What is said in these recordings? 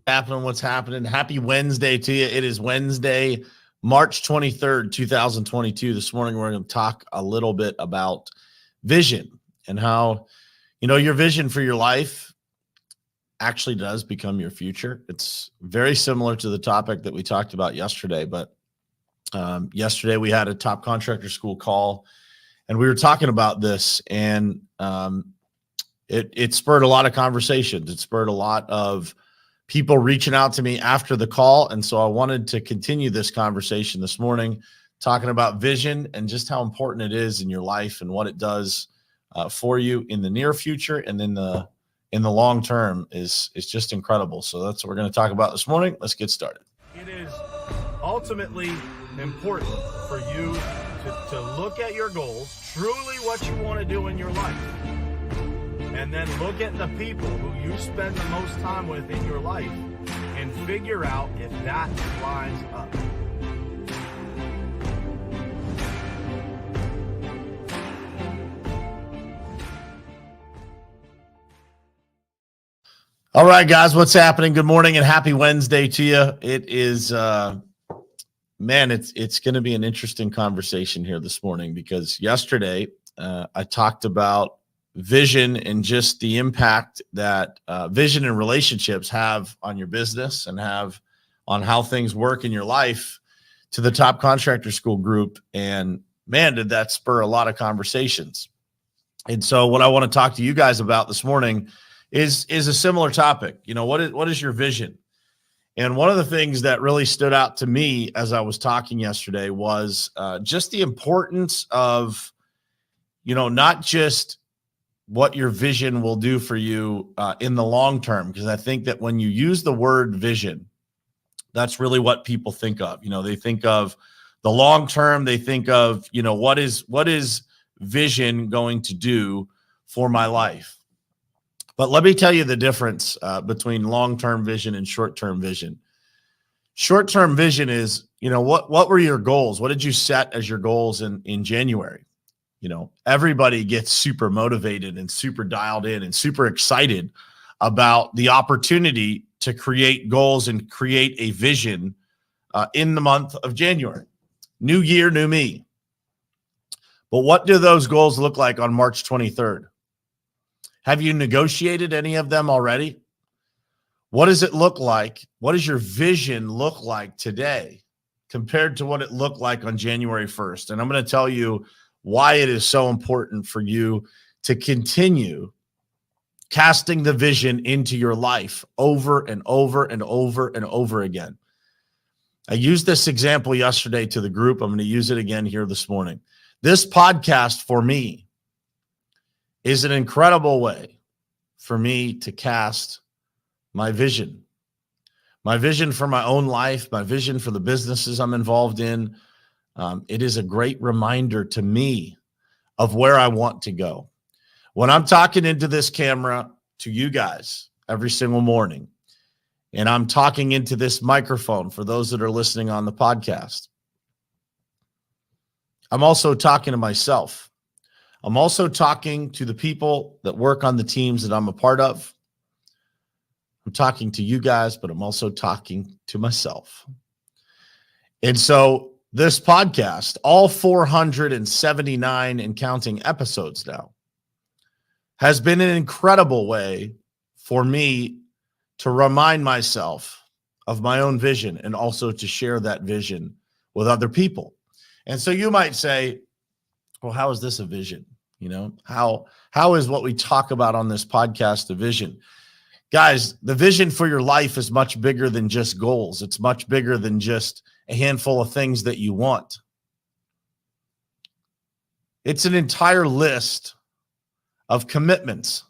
Happening? What's happening? Happy Wednesday to you. It is Wednesday, March 23rd, 2022. This morning, we're going to talk a little bit about vision and how, your vision for your life actually does become your future. It's very similar to the topic that we talked about yesterday, but yesterday we had a top contractor school call and we were talking about this, and it spurred a lot of conversations. It spurred a lot of people reaching out to me after the call. And so I wanted to continue this conversation this morning, talking about vision and just how important it is in your life and what it does for you in the near future and in the long term is just incredible. So that's what we're going to talk about this morning. Let's get started. It is ultimately important for you to look at your goals, truly what you want to do in your life. And then look at the people who you spend the most time with in your life and figure out if that lines up. All right, guys, what's happening? Good morning and happy Wednesday to you. It is, it's going to be an interesting conversation here this morning because yesterday I talked about vision and just the impact that vision and relationships have on your business and have on how things work in your life to the top contractor school group. And man, did that spur a lot of conversations. And so what I want to talk to you guys about this morning is a similar topic. What is your vision? And one of the things that really stood out to me as I was talking yesterday was just the importance of, not just what your vision will do for you in the long term. Because I think that when you use the word vision, that's really what people think of. They think of the long term. They think of, what is vision going to do for my life? But let me tell you the difference between long-term vision and short-term vision. Short-term vision is, what were your goals? What did you set as your goals in January? Everybody gets super motivated and super dialed in and super excited about the opportunity to create goals and create a vision in the month of January. New year, new me. But what do those goals look like on March 23rd? Have you negotiated any of them already? What does it look like? What does your vision look like today compared to what it looked like on January 1st? And I'm going to tell you why it is so important for you to continue casting the vision into your life over and over and over and over again. I used this example yesterday to the group. I'm going to use it again here this morning. This podcast for me is an incredible way for me to cast my vision for my own life, my vision for the businesses I'm involved in. It is a great reminder to me of where I want to go. When I'm talking into this camera to you guys every single morning, and I'm talking into this microphone for those that are listening on the podcast, I'm also talking to myself. I'm also talking to the people that work on the teams that I'm a part of. I'm talking to you guys, but I'm also talking to myself. And so this podcast, all 479 and counting episodes now, has been an incredible way for me to remind myself of my own vision and also to share that vision with other people. And so you might say, well, how is this a vision? How is what we talk about on this podcast a vision? Guys, the vision for your life is much bigger than just goals. It's much bigger than just a handful of things that you want. It's an entire list of commitments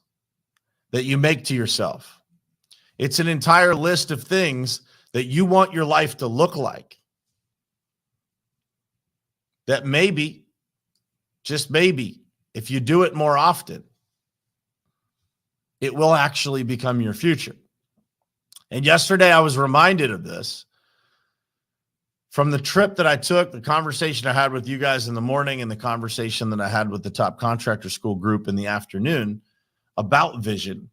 that you make to yourself. It's an entire list of things that you want your life to look like. That maybe, just maybe, if you do it more often, it will actually become your future. And yesterday I was reminded of this from the trip that I took, the conversation I had with you guys in the morning and the conversation that I had with the top contractor school group in the afternoon about vision.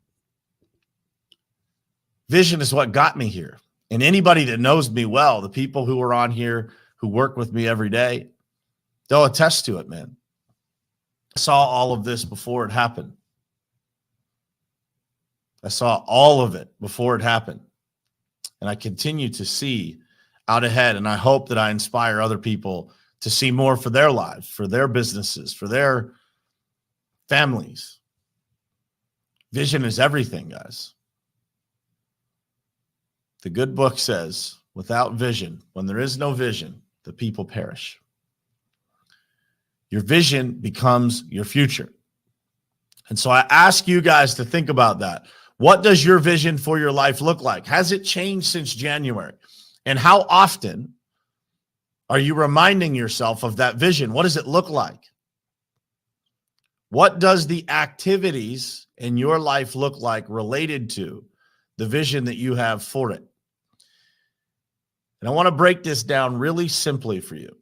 Vision is what got me here. And anybody that knows me well, the people who are on here who work with me every day, they'll attest to it, man. I saw all of this before it happened. I saw all of it before it happened. And I continue to see out ahead. And I hope that I inspire other people to see more for their lives, for their businesses, for their families. Vision is everything, guys. The good book says, without vision, when there is no vision, the people perish. Your vision becomes your future. And so I ask you guys to think about that. What does your vision for your life look like? Has it changed since January? And how often are you reminding yourself of that vision? What does it look like? What does the activities in your life look like related to the vision that you have for it? And I want to break this down really simply for you.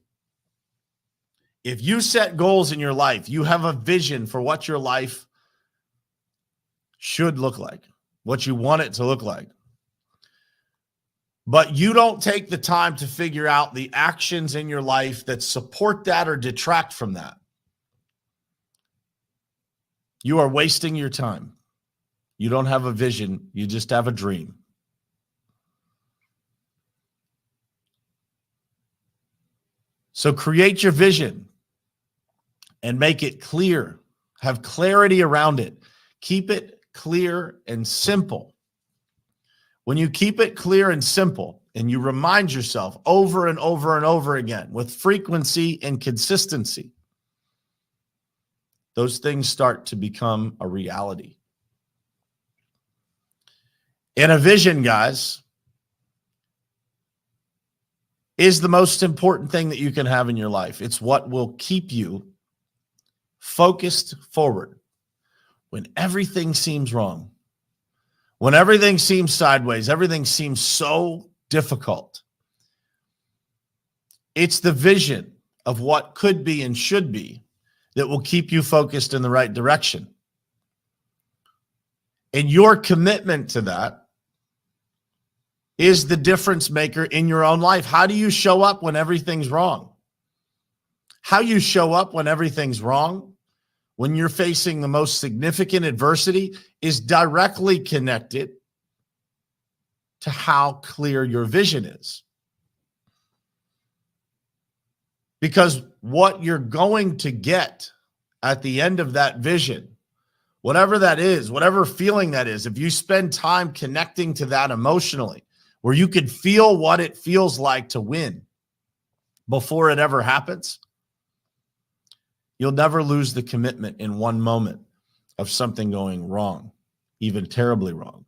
If you set goals in your life, you have a vision for what your life should look like, what you want it to look like. But you don't take the time to figure out the actions in your life that support that or detract from that. You are wasting your time. You don't have a vision. You just have a dream. So create your vision and make it clear. Have clarity around it. Keep it clear and simple. When you keep it clear and simple and you remind yourself over and over and over again with frequency and consistency, those things start to become a reality. And a vision, guys, is the most important thing that you can have in your life. It's what will keep you focused forward when everything seems wrong, when everything seems sideways, everything seems so difficult. It's the vision of what could be and should be that will keep you focused in the right direction. And your commitment to that is the difference maker in your own life. How do you show up when everything's wrong? How you show up when everything's wrong, when you're facing the most significant adversity, is directly connected to how clear your vision is. Because what you're going to get at the end of that vision, whatever that is, whatever feeling that is, if you spend time connecting to that emotionally, where you can feel what it feels like to win before it ever happens, you'll never lose the commitment in one moment of something going wrong, even terribly wrong.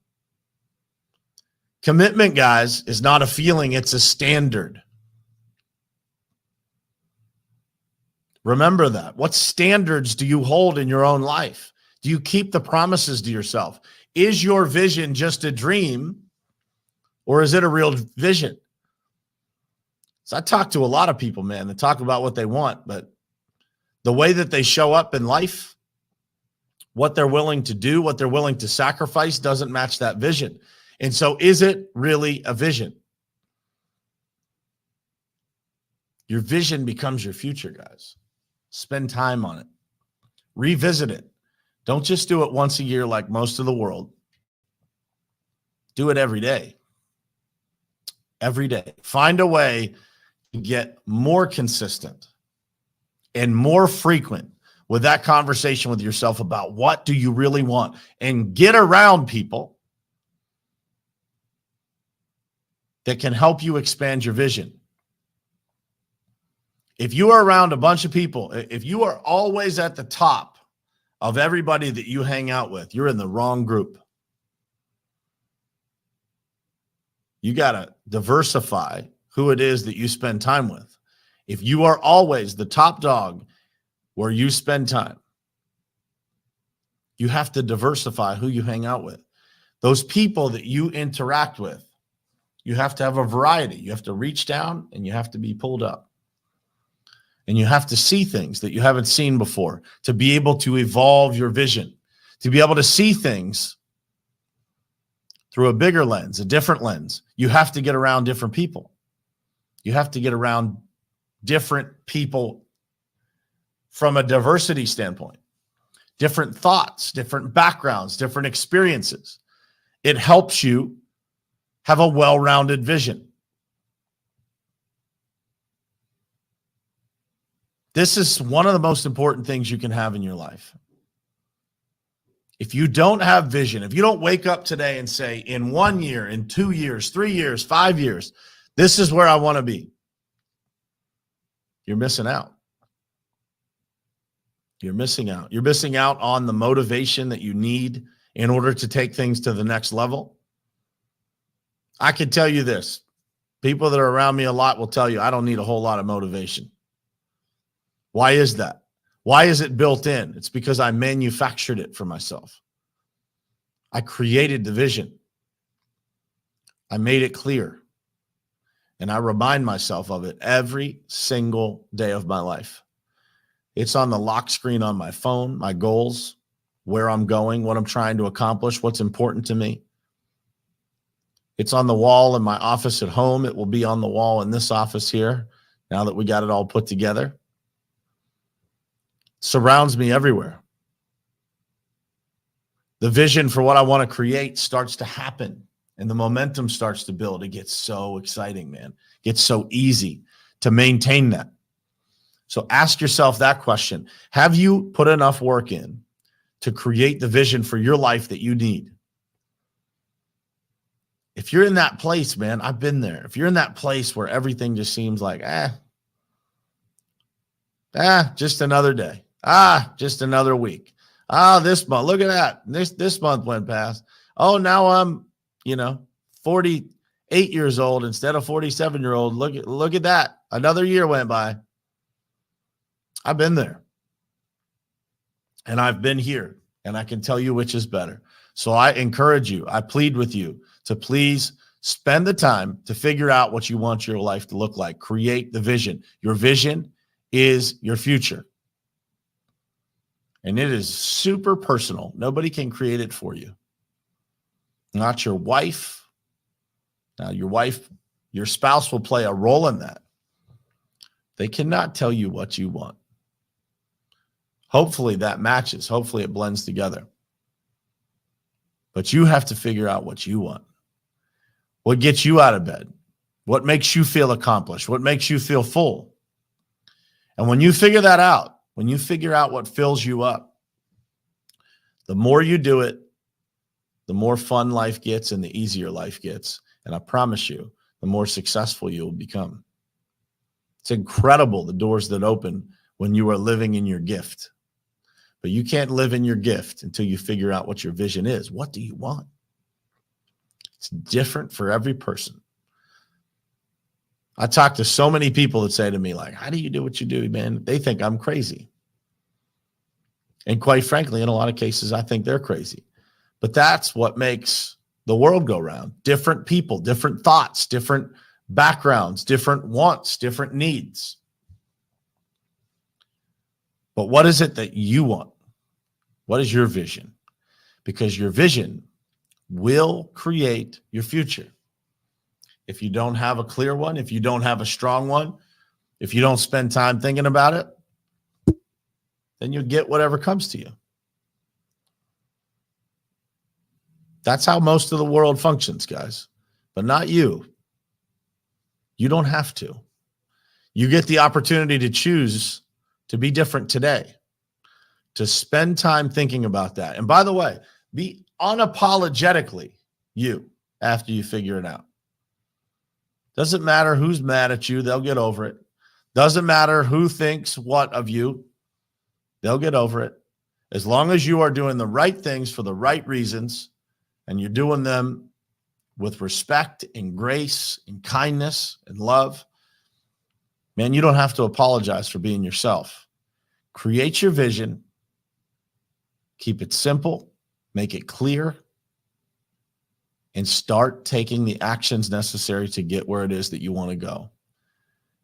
Commitment, guys, is not a feeling, it's a standard. Remember that. What standards do you hold in your own life? Do you keep the promises to yourself? Is your vision just a dream, or is it a real vision? So I talk to a lot of people, man, that talk about what they want, but the way that they show up in life, what they're willing to do, what they're willing to sacrifice doesn't match that vision. And so is it really a vision? Your vision becomes your future, guys. Spend time on it. Revisit it. Don't just do it once a year like most of the world. Do it every day. Every day. Find a way to get more consistent and more frequent with that conversation with yourself about what do you really want, and get around people that can help you expand your vision. If you are around a bunch of people, if you are always at the top of everybody that you hang out with, you're in the wrong group. You got to diversify who it is that you spend time with. If you are always the top dog where you spend time, you have to diversify who you hang out with. Those people that you interact with, you have to have a variety. You have to reach down and you have to be pulled up. And you have to see things that you haven't seen before to be able to evolve your vision, to be able to see things through a bigger lens, a different lens. You have to get around different people. You have to get around different people from a diversity standpoint, different thoughts, different backgrounds, different experiences. It helps you have a well-rounded vision. This is one of the most important things you can have in your life. If you don't have vision, if you don't wake up today and say, in 1 year, in 2 years, 3 years, 5 years, this is where I want to be, you're missing out. You're missing out. You're missing out on the motivation that you need in order to take things to the next level. I can tell you this. People that are around me a lot will tell you I don't need a whole lot of motivation. Why is that? Why is it built in? It's because I manufactured it for myself. I created the vision. I made it clear. And I remind myself of it every single day of my life. It's on the lock screen on my phone, my goals, where I'm going, what I'm trying to accomplish, what's important to me. It's on the wall in my office at home. It will be on the wall in this office here, now that we got it all put together. Surrounds me everywhere. The vision for what I want to create starts to happen, and the momentum starts to build. It gets so exciting, man. It gets so easy to maintain that. So ask yourself that question. Have you put enough work in to create the vision for your life that you need? If you're in that place, man, I've been there. If you're in that place where everything just seems like, just another day. Just another week. This month, look at that. This month went past. Oh, now I'm, 48 years old instead of 47-year-old. Look at that. Another year went by. I've been there. And I've been here. And I can tell you which is better. So I encourage you, I plead with you to please spend the time to figure out what you want your life to look like. Create the vision. Your vision is your future. And it is super personal. Nobody can create it for you. Not your wife. Now, your spouse will play a role in that. They cannot tell you what you want. Hopefully that matches. Hopefully it blends together. But you have to figure out what you want. What gets you out of bed? What makes you feel accomplished? What makes you feel full? And when you figure that out, when you figure out what fills you up, the more you do it, the more fun life gets and the easier life gets. And I promise you, the more successful you will become. It's incredible, the doors that open when you are living in your gift. But you can't live in your gift until you figure out what your vision is. What do you want? It's different for every person. I talk to so many people that say to me, like, how do you do what you do, man? They think I'm crazy. And quite frankly, in a lot of cases, I think they're crazy. But that's what makes the world go round. Different people, different thoughts, different backgrounds, different wants, different needs. But what is it that you want? What is your vision? Because your vision will create your future. If you don't have a clear one, if you don't have a strong one, if you don't spend time thinking about it, then you'll get whatever comes to you. That's how most of the world functions, guys, but not you. You don't have to. You get the opportunity to choose to be different today, to spend time thinking about that. And by the way, be unapologetically you after you figure it out. Doesn't matter who's mad at you, they'll get over it. Doesn't matter who thinks what of you, they'll get over it. As long as you are doing the right things for the right reasons, and you're doing them with respect and grace and kindness and love, man, you don't have to apologize for being yourself. Create your vision. Keep it simple. Make it clear. And start taking the actions necessary to get where it is that you want to go.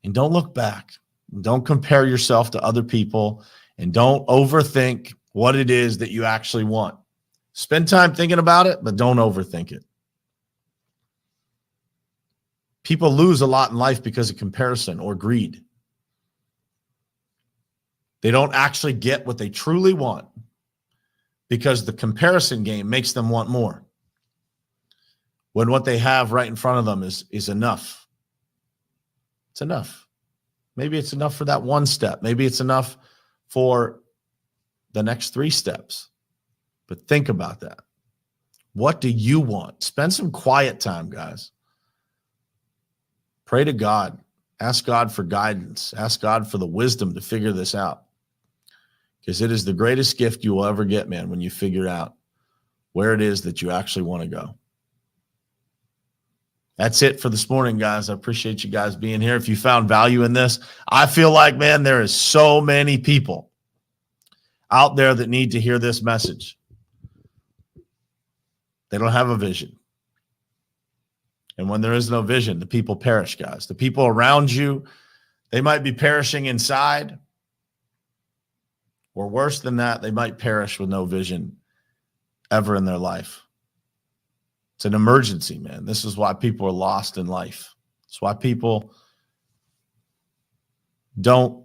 And don't look back. Don't compare yourself to other people. And don't overthink what it is that you actually want. Spend time thinking about it, but don't overthink it. People lose a lot in life because of comparison or greed. They don't actually get what they truly want because the comparison game makes them want more, when what they have right in front of them is enough. It's enough. Maybe it's enough for that one step. Maybe it's enough for the next 3 steps. But think about that. What do you want? Spend some quiet time, guys. Pray to God. Ask God for guidance. Ask God for the wisdom to figure this out. Because it is the greatest gift you will ever get, man, when you figure out where it is that you actually want to go. That's it for this morning, guys. I appreciate you guys being here. If you found value in this, I feel like, man, there is so many people out there that need to hear this message. They don't have a vision. And when there is no vision, the people perish, guys. The people around you, they might be perishing inside. Or worse than that, they might perish with no vision ever in their life. It's an emergency, man. This is why people are lost in life. It's why people don't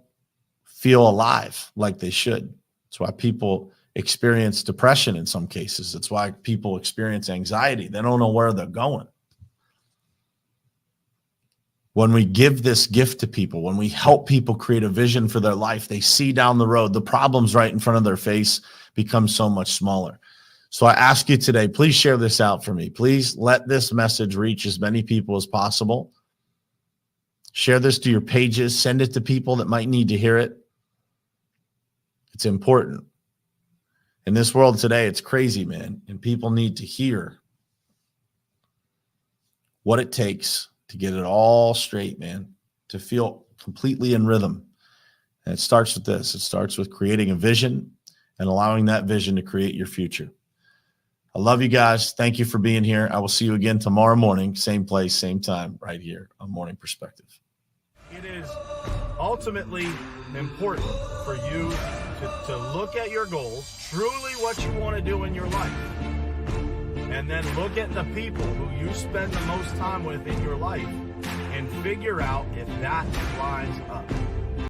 feel alive like they should. It's why people experience depression in some cases. It's why people experience anxiety. They don't know where they're going. When we give this gift to people, when we help people create a vision for their life, they see down the road, the problems right in front of their face become so much smaller. So I ask you today, please share this out for me. Please let this message reach as many people as possible. Share this to your pages. Send it to people that might need to hear it. It's important. In this world today, it's crazy, man. And people need to hear what it takes to get it all straight, man, to feel completely in rhythm. And it starts with this. It starts with creating a vision and allowing that vision to create your future. I love you guys. Thank you for being here. I will see you again tomorrow morning, same place, same time, right here on Morning Perspective. It is ultimately important for you to look at your goals, truly what you want to do in your life, and then look at the people who you spend the most time with in your life and figure out if that lines up.